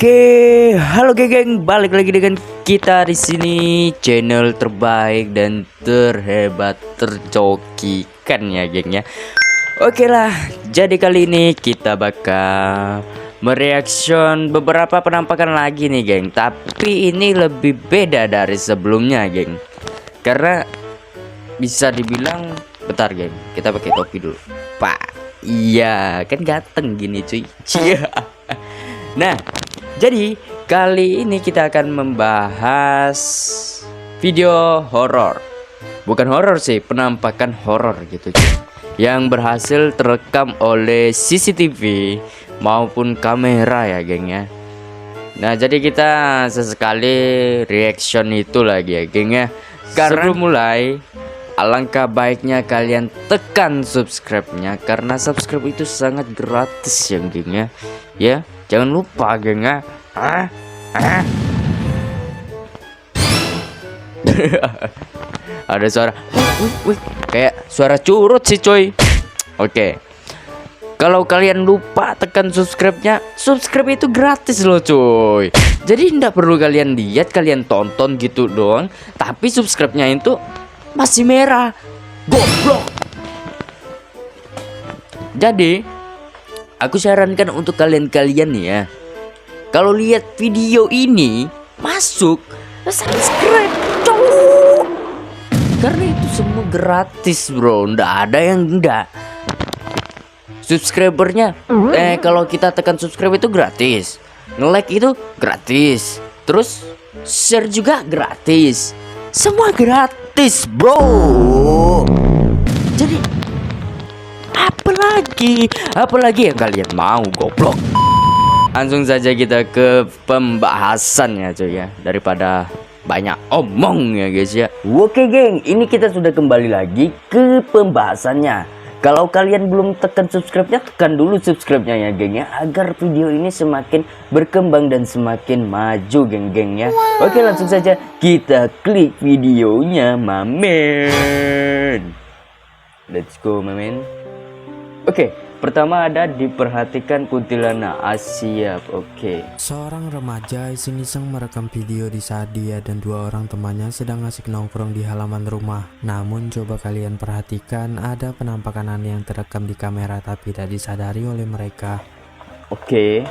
Oke, halo geng, balik lagi dengan kita di sini, channel terbaik dan terhebat tercokikan ya geng ya. Oke lah, jadi kali ini kita bakal mereaction beberapa penampakan lagi nih geng. Tapi ini lebih beda dari sebelumnya geng. Karena bisa dibilang, bentar geng, kita pakai topi dulu. Pak, iya kan ganteng gini cuy. Nah, jadi kali ini kita akan membahas video horor. Bukan horor sih, penampakan horor gitu yang berhasil terekam oleh CCTV maupun kamera ya geng ya. Nah, jadi kita sesekali reaction itu lagi ya geng ya. Karena sebelum mulai, alangkah baiknya kalian tekan subscribe-nya, karena subscribe itu sangat gratis ya geng ya. Ya, jangan lupa geng ya. Ada suara wih, kayak suara curut sih coy. Oke. Kalau kalian lupa tekan subscribe-nya, subscribe itu gratis loh coy. Jadi tidak perlu kalian lihat, kalian tonton gitu doang, tapi subscribe-nya itu masih merah. Goblok. Jadi aku sarankan untuk kalian-kalian ya, kalau lihat video ini masuk subscribe cowok, karena itu semua gratis bro, ndak ada yang enggak. Subscribernya kalau kita tekan subscribe itu gratis, nge-like itu gratis, terus share juga gratis, semua gratis bro. Jadi apalagi yang kalian mau goblok. Langsung saja kita ke pembahasannya cuy ya, daripada banyak omong ya guys ya. Oke geng, ini kita sudah kembali lagi ke pembahasannya. Kalau kalian belum tekan subscribe-nya, tekan dulu subscribe-nya ya geng ya, agar video ini semakin berkembang dan semakin maju geng-geng ya. Oke, langsung saja kita klik videonya mamen. Let's go mamen. Oke, pertama ada diperhatikan kuntilanak Asia. Oke. Seorang remaja iseng-iseng merekam video di saat dia dan dua orang temannya sedang asik nongkrong di halaman rumah. Namun coba kalian perhatikan, ada penampakan aneh yang terekam di kamera tapi tak disadari oleh mereka. Oke.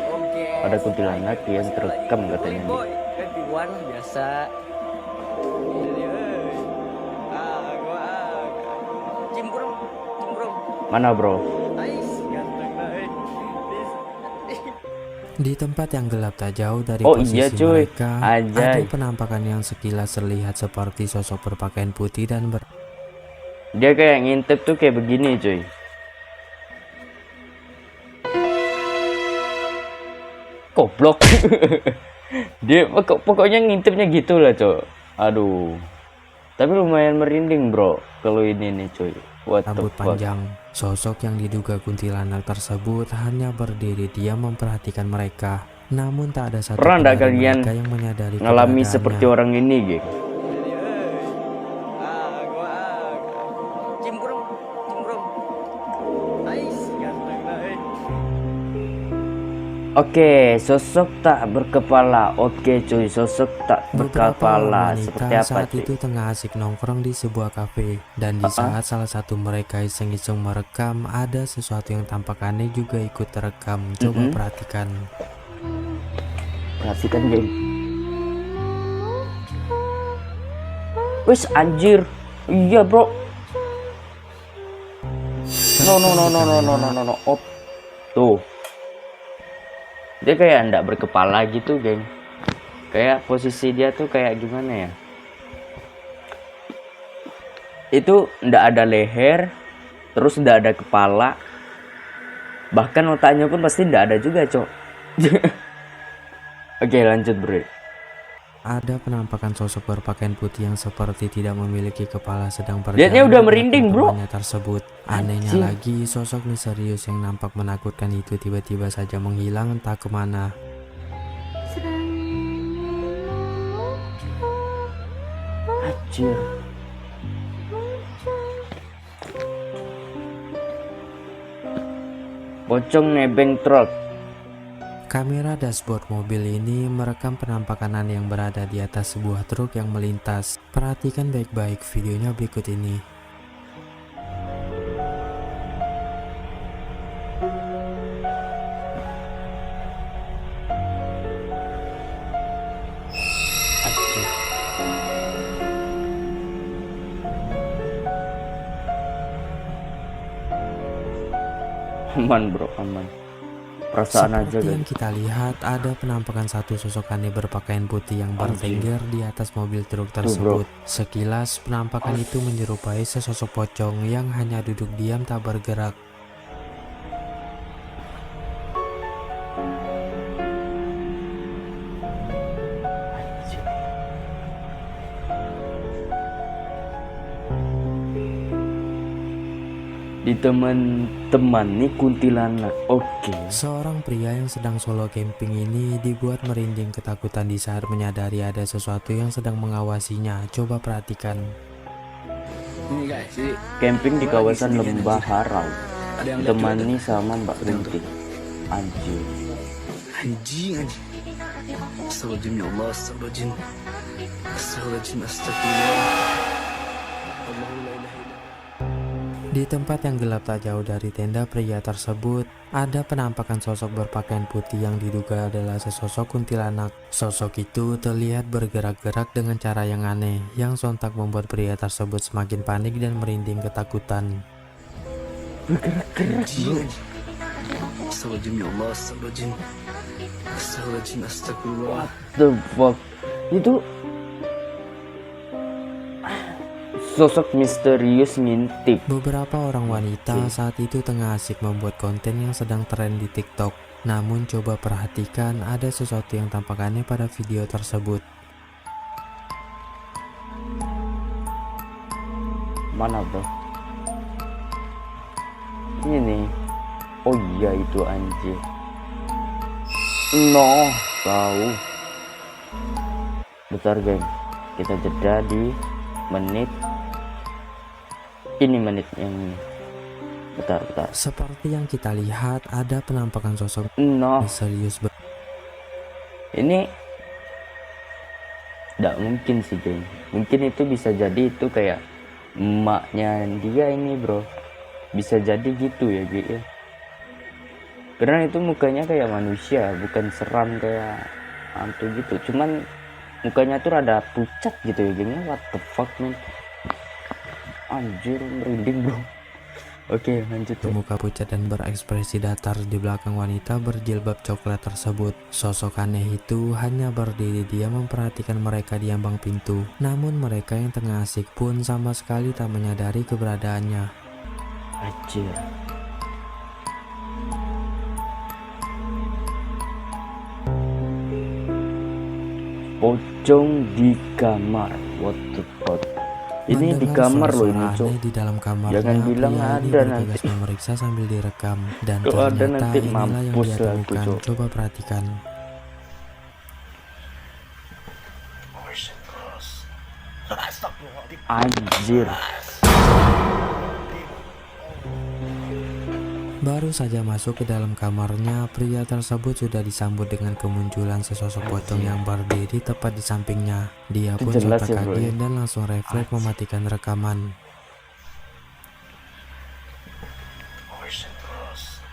Ada kuntilanak yang terekam katanya nih. Biasa. Mana bro? Di tempat yang gelap tak jauh dari posisi posisi mereka, ada penampakan yang sekilas terlihat seperti sosok berpakaian putih dan dia kayak ngintip tuh kayak begini cuy. Goblok. Dia pokoknya ngintipnya gitu lah coy. Aduh. Tapi lumayan merinding bro kalau ini nih cuy. rambut panjang. Sosok yang diduga kuntilanak tersebut hanya berdiri diam memperhatikan mereka. Namun tak ada satu pernah dari kalian mereka yang menyadari ngalami seperti orang ini geng? Oke, sosok tak berkepala. Oke cuy, sosok tak berkepala seperti apa saat cuy? itu tengah asik nongkrong di sebuah kafe, dan di saat salah satu mereka iseng-iseng merekam, ada sesuatu yang tampak aneh juga ikut terekam. Coba perhatikan. Perhatikan geng. Wis anjir. Iya bro. No. Oh, tuh. Dia kayak ndak berkepala gitu geng. Kayak posisi dia tuh kayak gimana ya, itu ndak ada leher, terus ndak ada kepala, bahkan otaknya pun pasti ndak ada juga cok. Oke lanjut bro. Ada penampakan sosok berpakaian putih yang seperti tidak memiliki kepala sedang Lihatnya udah merinding bro. Tersebut. Anehnya lagi, sosok misterius yang nampak menakutkan itu tiba-tiba saja menghilang entah kemana. Anjir. Pocong nebeng truk. Kamera dashboard mobil ini merekam penampakan Anne yang berada di atas sebuah truk yang melintas. Perhatikan baik-baik videonya berikut ini. Aman bro, aman. Perasaan aja Seperti yang guys. kita lihat, ada penampakan satu sosok aneh berpakaian putih yang bertengger di atas mobil truk tersebut. Sekilas penampakan itu menyerupai sesosok pocong yang hanya duduk diam tak bergerak. Di teman-teman nih kuntilanak. Oke. Seorang pria yang sedang solo camping ini dibuat merinding ketakutan di saat menyadari ada sesuatu yang sedang mengawasinya. Coba perhatikan. Camping di kawasan Lembah Harau. Ditemani sama Mbak Rintik. Anjir. Anjing. Astagfirullahaladzim ya Allah, astagfirullahaladzim. Astagfirullahaladzim, astagfirullah. Di tempat yang gelap tak jauh dari tenda pria tersebut, ada penampakan sosok berpakaian putih yang diduga adalah sesosok kuntilanak. Sosok itu terlihat bergerak-gerak dengan cara yang aneh, yang sontak membuat pria tersebut semakin panik dan merinding ketakutan. Bergerak-gerak bro. Astagfirullahaladzim ya Allah, astagfirullahaladzim. Astagfirullahaladzim, astagfirullah. The fuck. Itu sosok misterius ngintik. Beberapa orang wanita saat itu tengah asik membuat konten yang sedang tren di TikTok. Namun coba perhatikan, ada sesuatu yang tampak aneh pada video tersebut. Mana bro? Ini. Oh iya itu anjir. No, tahu. Bentar geng. Kita jeda di menit. Ini menit yang ini. Bentar. Seperti yang kita lihat, ada penampakan sosok No. misterius. Ini tidak mungkin sih geng. Mungkin itu bisa jadi itu kayak emaknya dia ini bro. Bisa jadi gitu ya gitu. Karena itu mukanya kayak manusia, bukan seram kayak hantu gitu. Cuman mukanya tuh rada pucat gitu ya gengnya. What the fuck man. Anjir merinding bro. Oke lanjut ya. Muka pucat dan berekspresi datar di belakang wanita berjilbab coklat tersebut. Sosok aneh itu hanya berdiri diam memperhatikan mereka di ambang pintu. Namun mereka yang tengah asik pun sama sekali tak menyadari keberadaannya. Anjir. Pocong di kamar. What the fuck. Ini di kamar loh ini cok. Di dalam kamar. Jangan bilang ada nanti. Memeriksa sambil direkam dan Kalau ada ternyata nanti inilah yang mampus dia lah aku, temukan. Cok. Coba perhatikan. Anjir. Baru saja masuk ke dalam kamarnya, pria tersebut sudah disambut dengan kemunculan sesosok pocong yang berdiri tepat di sampingnya. Dia Itu pun jelas sontak ya, bro, kaget ya. dan langsung refleks mematikan rekaman.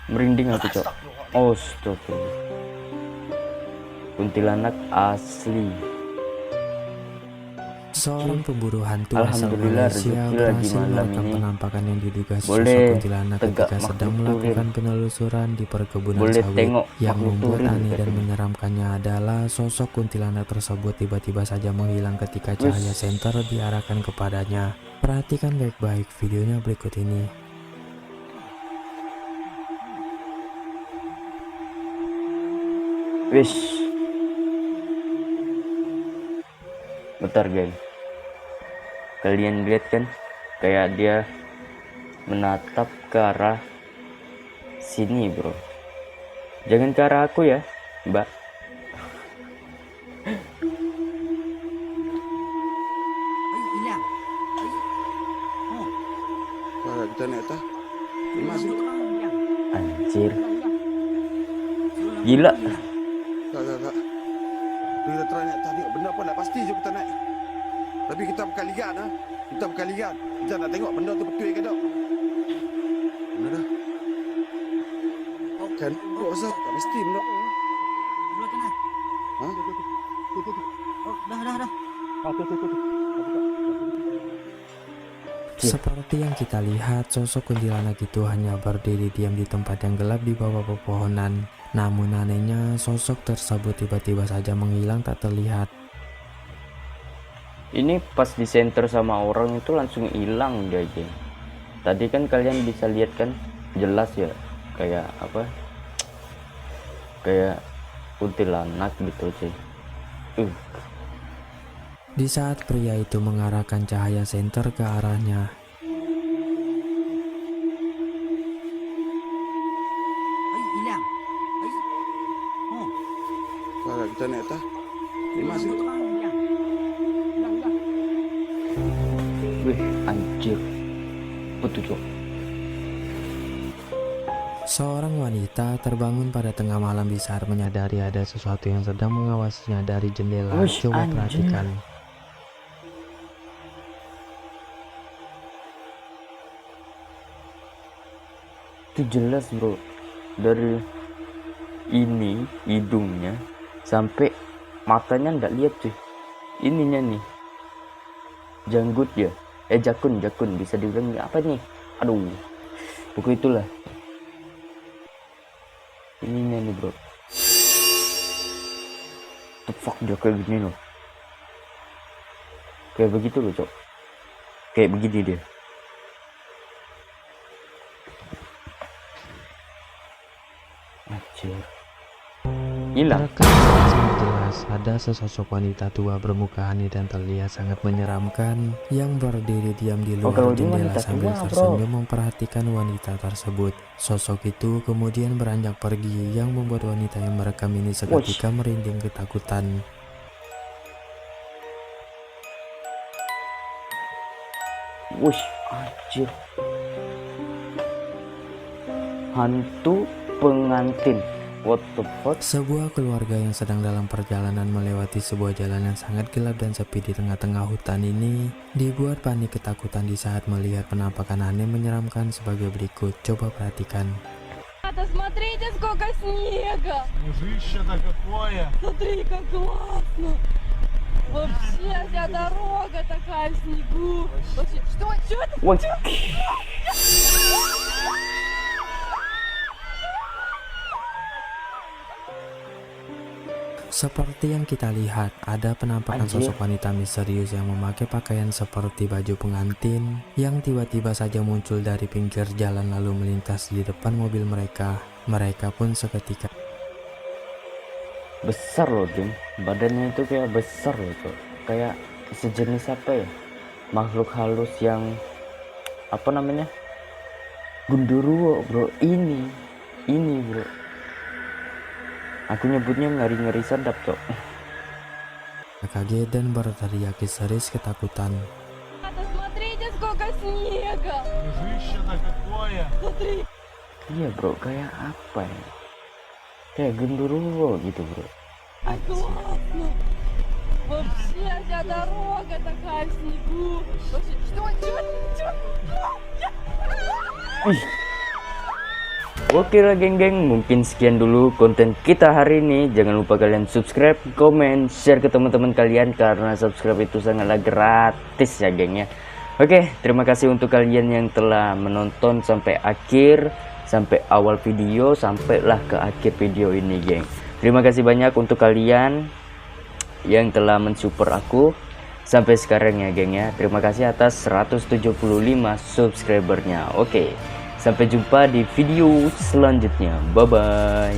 Merinding aku cok. Oh stop. Kuntilanak asli. Seorang pemburu hantu asal Alhamdulillah Malaysia rezeki lagi berhasil malam merekam ini. penampakan yang diduga sosok Boleh kuntilanak tegak ketika sedang makhluk melakukan turin. penelusuran di perkebunan Boleh sawit. tengok Yang makhluk membuat turin aneh dan katanya. menyeramkannya adalah sosok kuntilanak tersebut tiba-tiba saja menghilang ketika cahaya Wis. senter diarahkan kepadanya. Perhatikan baik-baik videonya berikut ini. Wish. Bentar geng. Kalian lihat kan kayak dia menatap ke arah sini bro. Jangan ke arah aku ya mbak. Anjir. Gila. Tak. Kita try naik atas tengok benda apa nak, pasti je kita naik. Tapi kita bukan lihat lah. Kita bukan lihat. Kita nak tengok benda tu betul ke tak. Mana dah? Kan? Kau rasa tak mesti benda. Sebelah kanan. Ha? Oh, dah. Seperti yang kita lihat, sosok kuntilanak itu hanya berdiri diam di tempat yang gelap di bawah pepohonan. Namun anehnya, sosok tersebut tiba-tiba saja menghilang tak terlihat. Ini pas di center sama orang itu langsung hilang dia, geng. Tadi kan kalian bisa lihat kan jelas ya, kayak apa, kayak kuntilanak gitu sih. Di saat pria itu mengarahkan cahaya senter ke arahnya, Ai, hilang. Ai. Oh, Kalau kita naik atas. Ni masih. hilang. Wih, anjir. Betul, Cok. seorang wanita terbangun pada tengah malam di saat menyadari ada sesuatu yang sedang mengawasinya dari jendela. Wush, Coba anjir. perhatikan. Itu jelas, bro. Dari ini hidungnya sampai matanya nggak lihat cuy. Ininya nih, janggut ya, jakun bisa dibilang apa nih? Aduh, pokoknya itulah. Ininya nih, bro. The fuck, dia kayak gini loh. Kayak begitu loh, Cok. Kayak begini dia. Anjir. Hilang. Terekam sangat jelas ada sesosok wanita tua bermuka aneh dan terlihat sangat menyeramkan yang berdiri diam di luar kalau dia jendela wanita sambil tua, bro. tersenyum memperhatikan wanita tersebut. Sosok itu kemudian beranjak pergi yang membuat wanita yang merekam ini seketika merinding ketakutan. Wush, anjir. Hantu pengantin. What the fuck? Sebuah keluarga yang sedang dalam perjalanan melewati sebuah jalan yang sangat gelap dan sepi di tengah-tengah hutan ini dibuat panik ketakutan di saat melihat penampakan aneh menyeramkan sebagai berikut. Coba perhatikan. Смотрите, сколько снега! Мужище-то какое! Смотри, как классно! Вообще вся дорога такая в снегу. Вообще, что это? What? Seperti yang kita lihat, ada penampakan Anjir. sosok wanita misterius yang memakai pakaian seperti baju pengantin yang tiba-tiba saja muncul dari pinggir jalan lalu melintas di depan mobil mereka. Mereka pun seketika Besar loh, geng. Badannya itu kayak besar loh, Cok. Kayak sejenis apa ya? Makhluk halus yang apa namanya? Gundurwo, bro. Ini bro. Aku nyebutnya ngeri-ngeri sedap, Cok. kaget dan berteriak histeris ketakutan. Смотрите, сколько снега! Мужище-то какое! Смотри, Iya, bro. Kayak apa ya? Kayak gundurwo gitu, bro. как классно! Вообще вся дорога такая в снегу. Вообще, что? Wih. Oke lah geng-geng, mungkin sekian dulu konten kita hari ini. Jangan lupa kalian subscribe, komen, share ke teman-teman kalian karena subscribe itu sangatlah gratis ya geng ya. Oke, terima kasih untuk kalian yang telah menonton sampai akhir, sampai awal video, sampailah ke akhir video ini geng. Terima kasih banyak untuk kalian yang telah mensupport aku sampai sekarang ya geng ya. Terima kasih atas 175 subscribernya. Oke, sampai jumpa di video selanjutnya. Bye bye.